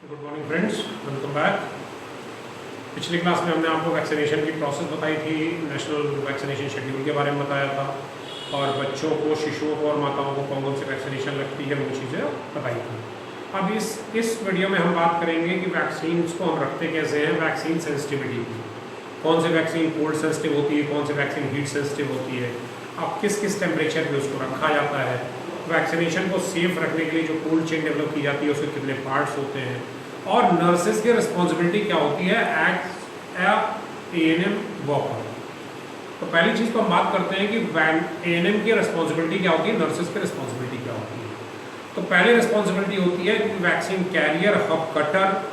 Good morning friends, welcome back. पिछली class में हमने आपको वैक्सीनेशन की प्रोसेस बताई थी, नेशनल वैक्सीनेशन शेड्यूल के बारे में बताया था और बच्चों को, शिशुओं को और माताओं को कौन कौन सी वैक्सीनेशन लगती है वो चीज़ें बताई थी। अब इस वीडियो में हम बात करेंगे कि वैक्सीन को हम रखते कैसे हैं, वैक्सीन सेंसिटिविटी की। कौन सी वैक्सीन कोल्ड सेंसिटिव होती है, कौन सी वैक्सीन हीट सेंसिटिव होती है, अब किस किस टेम्परेचर पे उसको रखा जाता है, वैक्सीनेशन को सेफ रखने के लिए जो कोल्ड चेन डेवलप की जाती है उसके कितने पार्ट्स होते हैं, और नर्सेज की रिस्पॉन्सिबिलिटी क्या होती है एज एएनएम वर्कर। तो पहली चीज़ तो हम बात करते हैं कि एएनएम की रिस्पॉन्सिबिलिटी क्या होती है, नर्सेज की रिस्पॉन्सिबिलिटी क्या होती है। तो पहले रिस्पॉन्सिबिलिटी होती है कि वैक्सीन कैरियर, हब कटर,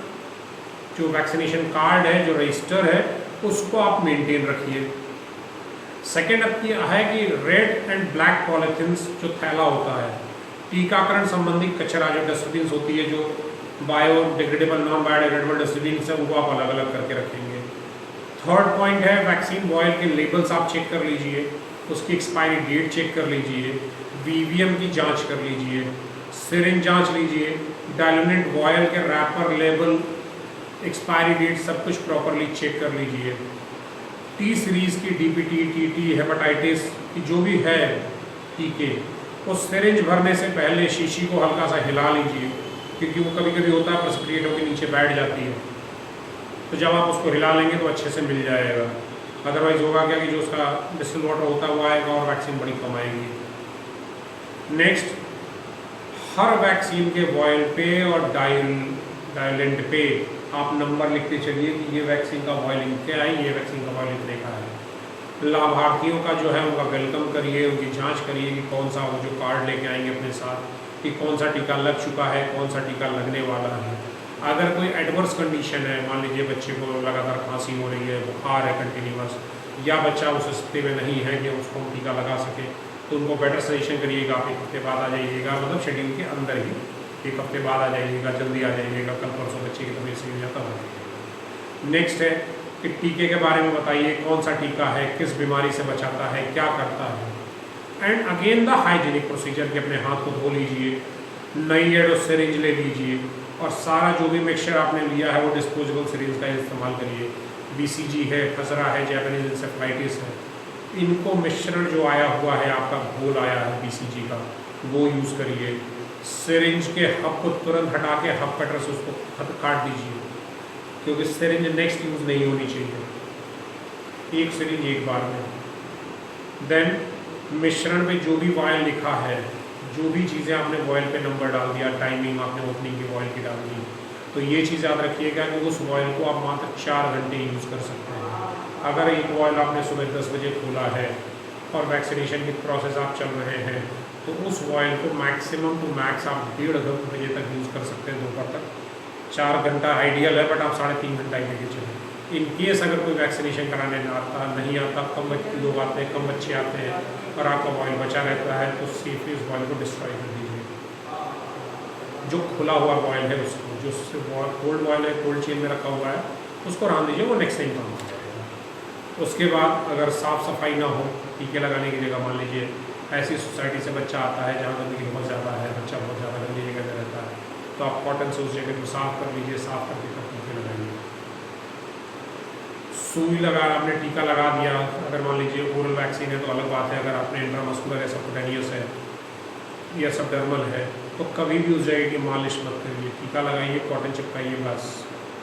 जो वैक्सीनेशन कार्ड है, जो रजिस्टर है, उसको आप मेंटेन रखिए। सेकेंड अब है कि रेड एंड ब्लैक पॉलिथीन्स, जो थैला होता है, टीकाकरण संबंधी कचरा, जो डस्टबिन होती है, जो बायोडिग्रेडेबल, नॉन बायोडिग्रेडेबल डस्टबिन है, उनको आप अलग अलग करके रखेंगे। थर्ड पॉइंट है वैक्सीन वॉयल के लेबल्स आप चेक कर लीजिए, उसकी एक्सपायरी डेट चेक कर लीजिए, वीवीएम की जांच कर लीजिए, सिरिंज जांच लीजिए, डायलूनेट वॉयल के रैपर, लेबल, एक्सपायरी डेट सब कुछ प्रॉपरली चेक कर लीजिए। टी सीरीज़ की डीपीटी, टीटी, हेपेटाइटिस की जो भी है टीके, उस सिरिंज भरने से पहले शीशी को हल्का सा हिला लीजिए, क्योंकि वो कभी कभी होता है प्रेसिपिटेट होकर नीचे बैठ जाती है, तो जब आप उसको हिला लेंगे तो अच्छे से मिल जाएगा। अदरवाइज होगा क्या कि जो उसका डिस्टिल वाटर होता है वो आएगा और वैक्सीन बड़ी कम आएगी। नेक्स्ट, हर वैक्सीन के वॉयल पे और डायलेंट पे आप नंबर लिखते चलिए कि ये वैक्सीन का वॉयल क्या है, ये वैक्सीन का वॉयल इतने का है। लाभार्थियों का जो है उनका वेलकम करिए, उनकी जांच करिए कि कौन सा वो जो कार्ड लेके आएंगे अपने साथ, कि कौन सा टीका लग चुका है, कौन सा टीका लगने वाला है। अगर कोई एडवर्स कंडीशन है, मान लीजिए बच्चे को लगातार खांसी हो रही है, बुखार है कंटिन्यूस, या बच्चा उस स्थिति में नहीं है कि उसको हम टीका लगा सके, तो उनको बेटर सजेशन करिएगा, आप 1 हफ्ते बाद आ जाइएगा, मतलब शेड्यूल के अंदर ही 1 हफ्ते बाद आ जाइएगा, जल्दी आ जाइएगा, कल परसों बच्चे की तबीयत सही हो जाता है। नेक्स्ट है कि टीके के बारे में बताइए, कौन सा टीका है, किस बीमारी से बचाता है, क्या करता है। And again the hygienic procedure, कि अपने हाथ को धो लीजिए, नई एडो सिरिंज ले लीजिए, और सारा जो भी मिक्सचर आपने लिया है वो डिस्पोजेबल सिरिंज का इस्तेमाल करिए। बीसीजी है, खसरा है, जैपनीज इंसेफ्लाइटिस है, इनको मिश्रण जो आया हुआ है, आपका घोल आया है बीसीजी का, वो यूज़ करिए। सिरिंज के हब को तुरंत हटा के हब कटर से उसको काट दीजिए, क्योंकि सिरिंज नेक्स्ट यूज़ नहीं होनी चाहिए, एक सिरिंज एक बार में। देन मिश्रण में जो भी वॉयल लिखा है, जो भी चीज़ें आपने वॉयल पे नंबर डाल दिया, टाइमिंग आपने ओपनिंग की वॉयल की डाल दी, तो ये चीज़ याद रखिएगा कि उस वॉयल को आप मात्र 4 घंटे यूज़ कर सकते हैं। अगर एक वॉयल आपने सुबह 10 बजे खोला है और वैक्सीनेशन की प्रोसेस आप चल रहे हैं, तो उस वॉयल को मैक्सिमम टू मैक्स आप 1.5 बजे तक यूज़ कर सकते हैं, दोपहर तक। 4 घंटा आइडियल है, बट आप 3.5 घंटा ही लेके चलें। इन केस अगर कोई वैक्सीनेशन कराने नहीं आता, कम लोग आते हैं, कम बच्चे आते हैं और आपका वॉयल बचा रहता है, तो सेफली उस वॉयल को डिस्ट्रॉय कर दीजिए। जो खुला हुआ वॉयल है उसको, जो कोल्ड वॉयल है, कोल्ड चेन में रखा हुआ है, उसको रहने दीजिए, वो नेक्स्ट टाइम काम करेगा। उसके बाद अगर साफ़ सफाई ना हो टीके लगाने की जगह, मान लीजिए ऐसी सोसाइटी से बच्चा आता है जहाँ गंदगी बहुत ज़्यादा है, बच्चा बहुत ज़्यादा गंदी जगह में रहता है, तो आप कॉटन से उस जगह को साफ़ कर लीजिए, साफ़ करके तब टीके लगाइए। सुई लगा, आपने टीका लगा दिया, अगर मान लीजिए ओरल वैक्सीन है तो अलग बात है, अगर आपने इंट्रामस्कुलर है, सबक्यूटेनियस है या सबडर्मल है, तो कभी भी उस जगह की मालिश मत करिए, टीका लगाइए, कॉटन चिपकाइए बस।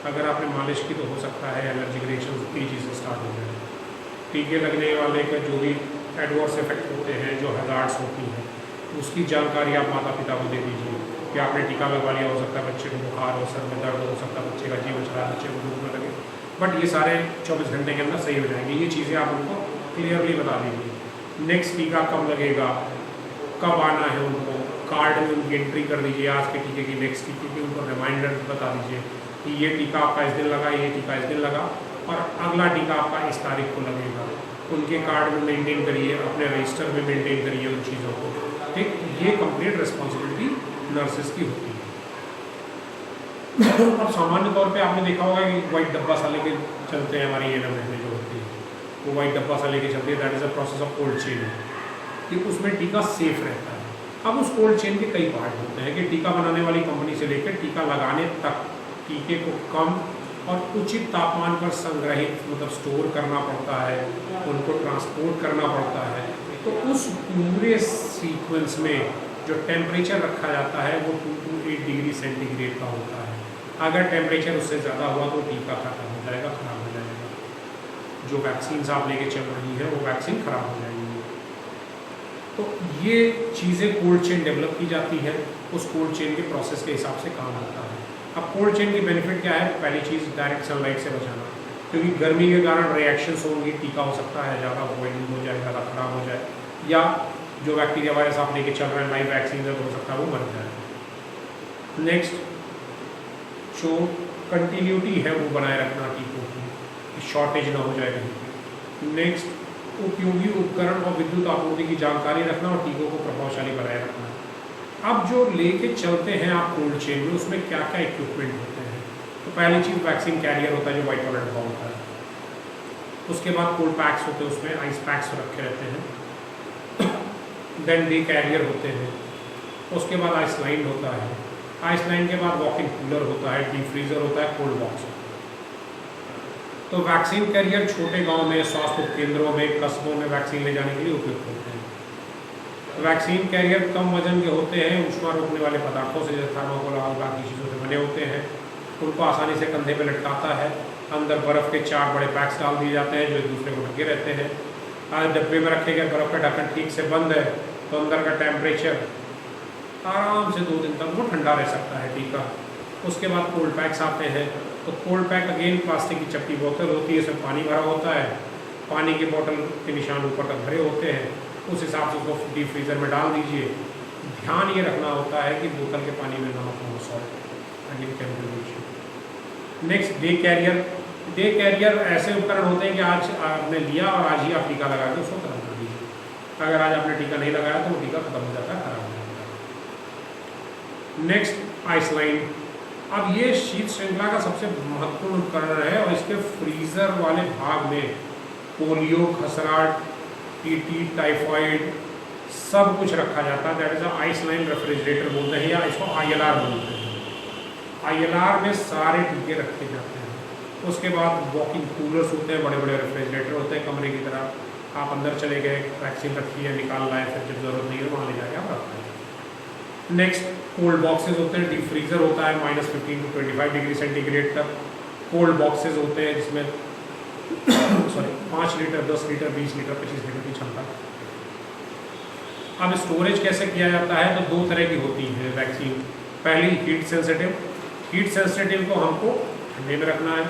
अगर आपने मालिश की तो हो सकता है एलर्जिक रिएक्शन तेज़ी से स्टार्ट हो जाए। टीके लगने वाले का जो भी एडवर्स इफेक्ट होते हैं, जो हज़ार्ड्स होती हैं, उसकी जानकारी आप माता पिता को दे दीजिए कि आपने टीका लगवा लिया, हो सकता है बच्चे को बुखार हो, सर में दर्द हो सकता है, बच्चे का जी बच रहा है, बच्चे को भूख न लगे, बट ये सारे 24 घंटे के अंदर सही हो जाएंगे। ये चीज़ें आप उनको क्लियरली बता दीजिए। नेक्स्ट टीका कब लगेगा, कब आना है, उनको कार्ड में उनकी एंट्री कर दीजिए, आज के टीके की, नेक्स्ट टीके की, उनको रिमाइंडर बता दीजिए कि ये टीका आपका इस दिन लगा, ये टीका इस दिन लगा, और अगला टीका आपका इस तारीख को लगेगा। उनके कार्ड में मेंटेन करिए, अपने रजिस्टर में मेंटेन करिए उन चीज़ों को, ठीक। ये कंप्लीट रिस्पॉन्सिबिलिटी नर्सेज की होती है। अब सामान्य तौर पे आपने देखा होगा कि वाइट डब्बा सा लेके चलते हैं, हमारी एएनएम में जो होती है वो वाइट डब्बा सा लेके चलती है, that is a process of cold chain, कि उसमें टीका सेफ रहता है। अब उस कोल्ड चेन के कई पार्ट होते हैं कि टीका बनाने वाली कंपनी से लेकर टीका लगाने तक टीके को कम और उचित तापमान पर संग्रहित मतलब स्टोर करना पड़ता है, उनको ट्रांसपोर्ट करना पड़ता है। तो उस पूरे सीक्वेंस में जो टेम्परेचर रखा जाता है वो 2 to 8 डिग्री सेंटीग्रेड का होता है। अगर टेम्परेचर उससे ज़्यादा हुआ तो टीका खत्म हो जाएगा, ख़राब हो जाएगा। जो वैक्सीन आप लेके चल रही हैं वो वैक्सीन ख़राब हो जाएगी। तो ये चीज़ें कोल्ड चेन डेवलप की जाती है, उस कोल्ड चेन के प्रोसेस के हिसाब से काम होता है। अब कोल्ड चेन की बेनिफिट क्या है? पहली चीज़ डायरेक्ट सनलाइट से बचाना, क्योंकि गर्मी के कारण रिएक्शंस होंगी, टीका हो सकता है ज़्यादा बॉइलिंग हो जाए, ज़्यादा ख़राब हो जाए, या जो बैक्टीरिया वायरस आप लेके चल रहे हैं लाइव वैक्सीन है तो हो सकता है वो मर जाए। नेक्स्ट, जो कंटिन्यूटी है वो बनाए रखना टीकों की, शॉर्टेज ना हो जाए कहीं। नेक्स्ट, उपयोगी उपकरण और विद्युत आपूर्ति की जानकारी रखना और टीकों को प्रभावशाली बनाए रखना। अब जो लेके चलते हैं आप कोल्ड चेन में, उसमें क्या क्या इक्विपमेंट होते हैं? तो पहली चीज़ वैक्सीन कैरियर होता है जो वाइट वाला डब्बा होता है। उसके बाद कोल्ड पैक्स होते हैं, उसमें आइस पैक्स रखे रहते हैं। देन डे कैरियर होते हैं। उसके बाद आइस लाइन होता है। आइस लाइन के बाद वॉक इन कूलर होता है, डीप फ्रीजर होता है, कोल्ड बॉक्स। तो वैक्सीन कैरियर छोटे गांव में, स्वास्थ्य केंद्रों में, कस्बों में वैक्सीन ले जाने के लिए उपयुक्त होते हैं। वैक्सीन कैरियर कम वजन के होते हैं, ऊष्मा रोकने वाले पदार्थों से जैसे थर्माकोल और बाकी चीज़ों से बने होते हैं। उनको आसानी से कंधे पर लटकाता है। अंदर बर्फ़ के 4 बड़े पैक्स डाल दिए जाते हैं जो एक दूसरे को ढके रहते हैं। डब्बे में रखे गए बर्फ़ का ढक्कन ठीक से बंद है तो अंदर का टेम्परेचर आराम से 2 दिन तक वो ठंडा रह सकता है टीका। उसके बाद कोल्ड पैक्स आते हैं। तो कोल्ड पैक अगेन प्लास्टिक की चपटी बोतल होती है, इसमें पानी भरा होता है, पानी की बोतल के निशान ऊपर तक भरे होते हैं, उस हिसाब से उसको डीप फ्रीज़र में डाल दीजिए। ध्यान ये रखना होता है कि बोतल के पानी में नमक हो, salt again cancellation. Next, day carrier. Day carrier ऐसे उपकरण होते हैं कि आज आपने लिया और आज ही आप टीका लगा के उसको खत्म कर दीजिए। अगर आज आपने टीका नहीं लगाया तो वो टीका खत्म हो जाता है, खराब हो जाता है। Next, ice line. अब ये शीत श्रृंखला का सबसे महत्वपूर्ण उपकरण है और इसके फ्रीजर वाले भाग में पोलियो, खसरा, टीटी, टाइफाइड सब कुछ रखा जाता है। That is ice line refrigerator बोलते हैं या इसको ILR बोलते हैं। ILR में सारे टीके रखे जाते हैं। उसके बाद वॉकिंग कूलर्स होते हैं, बड़े बड़े रेफ्रिजरेटर होते हैं कमरे की तरह। आप अंदर चले गए, वैक्सीन रखी है, निकाल लाए, फिर जब जरूरत नहीं है वहाँ ले जाके आप रखते हैं। नेक्स्ट, कोल्ड बॉक्सेस होते हैं। डीप फ्रीजर होता है -15 to 25 डिग्री सेंटीग्रेड तक। कोल्ड बॉक्सेस होते हैं जिसमें 5 लीटर, 10 लीटर, 20 लीटर, 25 लीटर की क्षमता। अब स्टोरेज कैसे किया जाता है? तो 2 तरह की होती है वैक्सीन। पहली, हीट सेंसिटिव। हीट सेंसिटिव को हमको ठंडे में रखना है,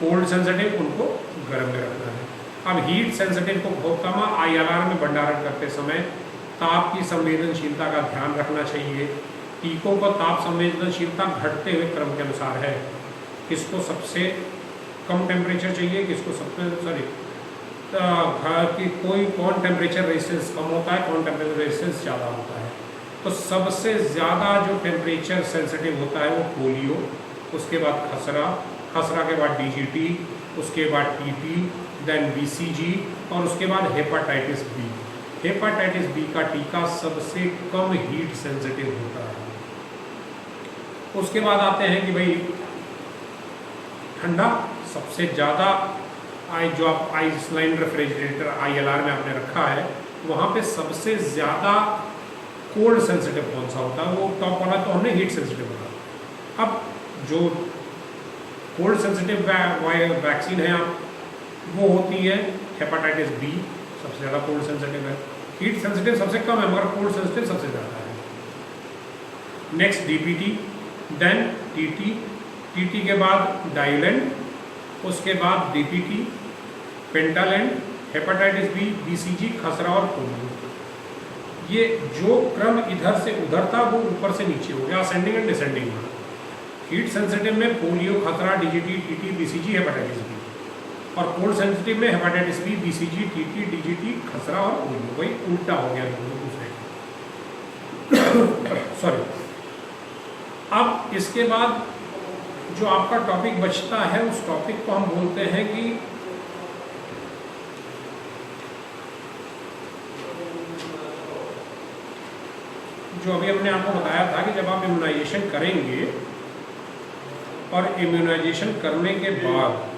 कोल्ड सेंसिटिव उनको गर्म में रखना है। अब हीट सेंसिटिव को बहुत कम ILR में भंडारण करते समय ताप की संवेदनशीलता का ध्यान रखना चाहिए। टीकों को ताप संवेदनशीलता घटते हुए क्रम के अनुसार है। किसको सबसे कम टेम्परेचर चाहिए, किसको सबसे कि कौन टेम्परेचर रेजिस्टेंस कम होता है, कौन टेम्परेचर रेजिस्टेंस ज़्यादा होता है। तो सबसे ज़्यादा जो टेम्परेचर सेंसिटिव होता है वो पोलियो, उसके बाद खसरा के बाद DGT, उसके बाद TT, देन BCG और उसके बाद हेपाटाइटिस B। हेपाटाइटिस B का टीका सबसे कम हीट सेंसिटिव होता है। उसके बाद आते हैं कि भाई ठंडा, सबसे ज़्यादा जो आप आइस लाइन रेफ्रिजरेटर ILR में आपने रखा है वहाँ पे सबसे ज़्यादा कोल्ड सेंसिटिव कौन सा होता है? वो टॉप वाला तो हमने हीट सेंसिटिव होता। अब जो कोल्ड सेंसिटिव वैक्सीन है वो होती है हेपाटाइटिस B, सबसे ज़्यादा कोल्ड सेंसिटिव है। हीट सेंसिटिव सबसे कम है मगर कोल्ड सेंसिटिव सबसे ज़्यादा है। नेक्स्ट, DPT, देन TT के बाद डाइलेंट, उसके बाद DPT, पेंटालेंट, हेपाटाइटिस B, BCG, खसरा और पोलियो। ये जो क्रम इधर से उधर था वो ऊपर से नीचे हो गया, असेंडिंग एंड डिसेंडिंग में। हीट सेंसिटिव में पोलियो, खसरा, DGT, TT, BCG, hepatitis B। और कोल्ड सेंसिटिव में hepatitis B, BCG, TT, DGT, खसरा और पोलियो। वही उल्टा हो गया दूसरे सॉरी। अब इसके बाद जो आपका टॉपिक बचता है उस टॉपिक को हम बोलते हैं कि जो अभी हमने आपको बताया था कि जब आप इम्यूनाइजेशन करेंगे और इम्यूनाइजेशन करने के बाद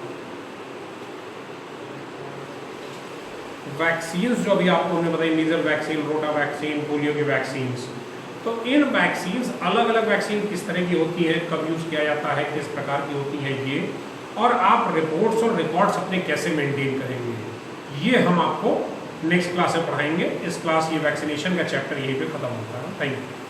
वैक्सीन्स जो अभी आपको हमने बताई, मीजल वैक्सीन, रोटा वैक्सीन, पोलियो की वैक्सीन्स, तो इन वैक्सीन्स अलग अलग वैक्सीन किस तरह की होती है, कब यूज़ किया जाता है, किस प्रकार की होती है ये, और आप रिपोर्ट्स और रिकॉर्ड्स अपने कैसे मेंटेन करेंगे, ये हम आपको नेक्स्ट क्लास में पढ़ाएंगे। इस क्लास ये वैक्सीनेशन का चैप्टर यहीं पे ख़त्म होता है। Thank you.